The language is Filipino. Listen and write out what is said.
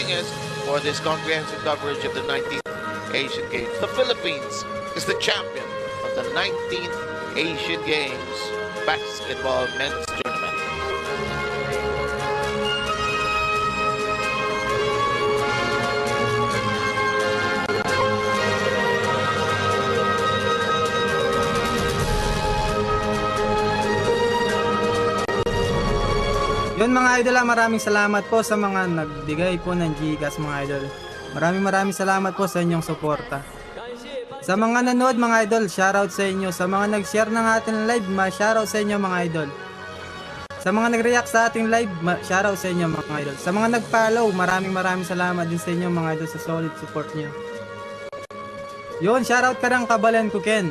joining us for this comprehensive coverage of the 19th Asian Games. The Philippines is the champion of the 19th Asian Games basketball men's tournament. Yun mga idol, maraming salamat po sa mga nagbigay po ng Gcash mga idol. Maraming salamat po sa inyong suporta. Sa mga nanood mga idol, shoutout sa inyo. Sa mga nag-share ng ating live, shoutout sa inyo mga idol. Sa mga nag-react sa ating live, shoutout sa inyo mga idol. Sa mga nag-follow, maraming salamat din sa inyo mga idol sa solid support niyo. Yun, shoutout ka ng kabalan ko Ken.